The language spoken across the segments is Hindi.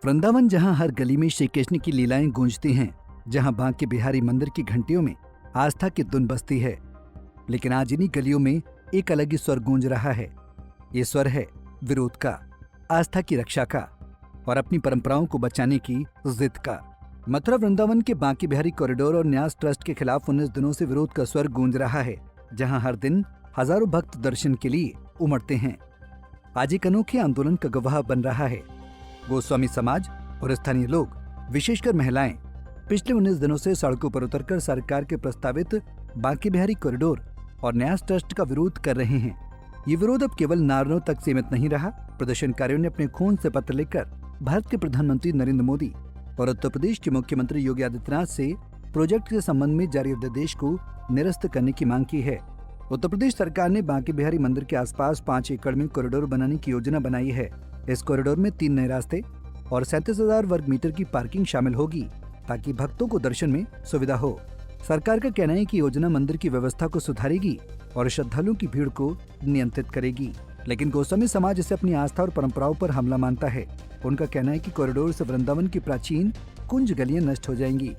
वृंदावन जहां हर गली में श्री कृष्ण की लीलाएं गूंजती हैं, जहां बांके बिहारी मंदिर की घंटियों में आस्था की धुन बजती है, लेकिन आज इन्हीं गलियों में एक अलग ही स्वर गूंज रहा है। ये स्वर है विरोध का, आस्था की रक्षा का और अपनी परंपराओं को बचाने की जिद का। मथुरा वृंदावन के बांके बिहारी कॉरिडोर और न्यास ट्रस्ट के खिलाफ 19 दिनों से विरोध का स्वर गूंज रहा है, जहां हर दिन हजारों भक्त दर्शन के लिए उमड़ते हैं। आज एक अनोखे आंदोलन का गवाह बन रहा है। गोस्वामी समाज और स्थानीय लोग, विशेषकर महिलाएं, पिछले 19 दिनों से सड़कों पर उतरकर सरकार के प्रस्तावित बांके बिहारी कॉरिडोर और न्यास ट्रस्ट का विरोध कर रहे हैं। ये विरोध अब केवल नारों तक सीमित नहीं रहा। प्रदर्शनकारियों ने अपने खून से पत्र लिखकर भारत के प्रधानमंत्री नरेंद्र मोदी और उत्तर प्रदेश के मुख्यमंत्री योगी आदित्यनाथ से प्रोजेक्ट के संबंध में जारी अध्यादेश को निरस्त करने की मांग की है। उत्तर प्रदेश सरकार ने बांके बिहारी मंदिर के आसपास 5 एकड़ में कॉरिडोर बनाने की योजना बनाई है। इस कॉरिडोर में 3 नए रास्ते और 37,000 वर्ग मीटर की पार्किंग शामिल होगी, ताकि भक्तों को दर्शन में सुविधा हो। सरकार का कहना है कि योजना मंदिर की व्यवस्था को सुधारेगी और श्रद्धालुओं की भीड़ को नियंत्रित करेगी, लेकिन गोस्वामी समाज इसे अपनी आस्था और परंपराओं पर हमला मानता है। उनका कहना है कि कॉरिडोर से वृंदावन की प्राचीन कुंज गलियां नष्ट हो जाएंगी,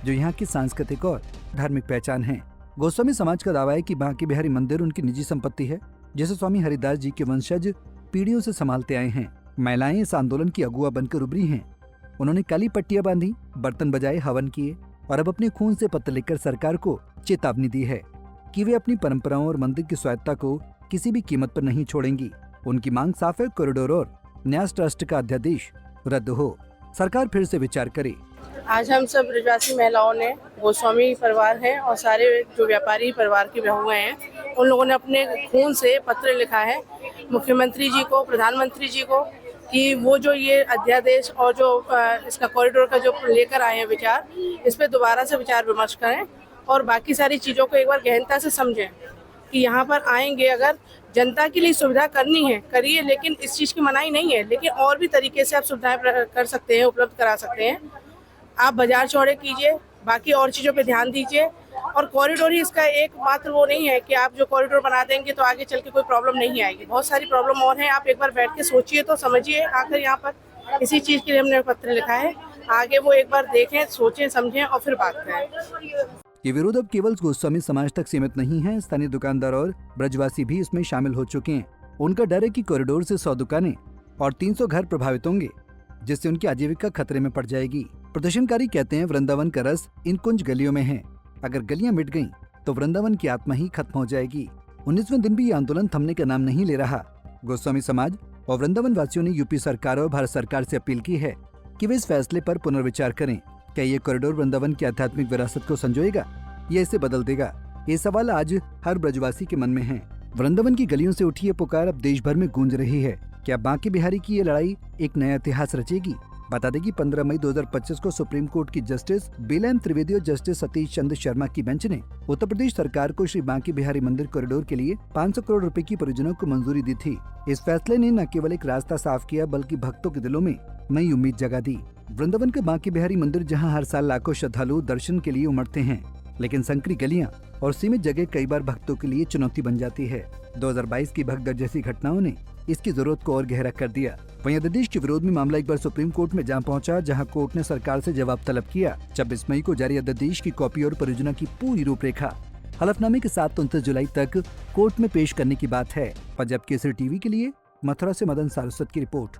जो यहाँ की सांस्कृतिक और धार्मिक पहचान है। गोस्वामी समाज का दावा है कि बांके बिहारी मंदिर उनकी निजी संपत्ति है, जिसे स्वामी हरिदास जी के वंशज पीढ़ियों से संभालते आए हैं। महिलाएं इस आंदोलन की अगुआ बनकर उभरी हैं। उन्होंने काली पट्टियां बांधी, बर्तन बजाए, हवन किए और अब अपने खून से पत्र लिखकर सरकार को चेतावनी दी है कि वे अपनी परंपराओं और मंदिर की स्वायत्ता को किसी भी कीमत पर नहीं छोड़ेंगी। उनकी मांग साफ है, कॉरिडोर और न्यास ट्रस्ट का अध्यादेश रद्द हो, सरकार फिर से विचार करे। आज हम सब ब्रजवासी महिलाओं ने, गोस्वामी परिवार है और सारे जो व्यापारी परिवार की बहुएं हैं, उन लोगों ने अपने खून से पत्र लिखा है मुख्यमंत्री जी को, प्रधानमंत्री जी को, कि वो जो ये अध्यादेश और जो इसका कॉरिडोर का जो लेकर आए हैं विचार, इस पे दोबारा से विचार विमर्श करें और बाकी सारी चीज़ों को एक बार गहनता से समझें कि यहाँ पर आएंगे, अगर जनता के लिए सुविधा करनी है करिए, लेकिन इस चीज़ की मनाही नहीं है। लेकिन और भी तरीके से आप सुविधाएं कर सकते हैं, उपलब्ध करा सकते हैं। आप बाजार चौड़े कीजिए, बाकी और चीज़ों पे ध्यान दीजिए। और कॉरिडोर ही इसका एकमात्र वो नहीं है कि आप जो कॉरिडोर बना देंगे तो आगे चल के कोई प्रॉब्लम नहीं आएगी। बहुत सारी प्रॉब्लम और हैं। आप एक बार बैठ के सोचिए तो समझिए। आखिर यहाँ पर इसी चीज़ के लिए हमने पत्र लिखा है। आगे वो एक बार देखें, सोचें, समझें और फिर बात करें। ये विरोध अब केवल गोस्वामी समाज तक सीमित नहीं है। स्थानीय दुकानदार और ब्रजवासी भी इसमें शामिल हो चुके हैं। उनका डर है कि कॉरिडोर से 100 दुकानें और 300 घर प्रभावित होंगे, जिससे उनकी आजीविका खतरे में पड़ जाएगी। प्रदर्शनकारी कहते हैं, वृंदावन का रस इन कुंज गलियों में है। अगर गलियां मिट गईं, तो वृंदावन की आत्मा ही खत्म हो जाएगी। 19वें दिन भी ये आंदोलन थमने का नाम नहीं ले रहा। गोस्वामी समाज और वृंदावन वासियों ने यूपी सरकार और भारत सरकार से अपील की है कि वे इस फैसले पर पुनर्विचार करें। क्या ये कॉरिडोर वृंदावन की आध्यात्मिक विरासत को संजोएगा या इसे बदल देगा? ये सवाल आज हर ब्रजवासी के मन में है। वृंदावन की गलियों से उठी ये पुकार अब देश भर में गूंज रही है। क्या बांके बिहारी की ये लड़ाई एक नया इतिहास रचेगी? बता दें कि 15 मई 2025 को सुप्रीम कोर्ट की जस्टिस बेला त्रिवेदी और जस्टिस सतीश चंद्र शर्मा की बेंच ने उत्तर प्रदेश सरकार को श्री बांके बिहारी मंदिर कॉरिडोर के लिए 500 करोड़ रुपए की परियोजना को मंजूरी दी थी। इस फैसले ने न केवल एक रास्ता साफ किया, बल्कि भक्तों के दिलों में नई उम्मीद जगा दी। वृंदावन के बांके बिहारी मंदिर, जहाँ हर साल लाखों श्रद्धालु दर्शन के लिए उमड़ते हैं, लेकिन संकरी गलियां और सीमित जगह कई बार भक्तों के लिए चुनौती बन जाती है। 2022 की भगदड़ जैसी घटनाओं ने इसकी जरूरत को और गहरा कर दिया। वहीं अध्यादेश के विरोध में मामला एक बार सुप्रीम कोर्ट में जा पहुंचा, जहां कोर्ट ने सरकार से जवाब तलब किया। 26 मई को जारी अध्यादेश की कॉपी और परियोजना की पूरी रूपरेखा हलफनामे के साथ 29 जुलाई तक कोर्ट में पेश करने की बात है। पंजाब केसरी टीवी के लिए मथुरा से मदन सारस्वत की रिपोर्ट।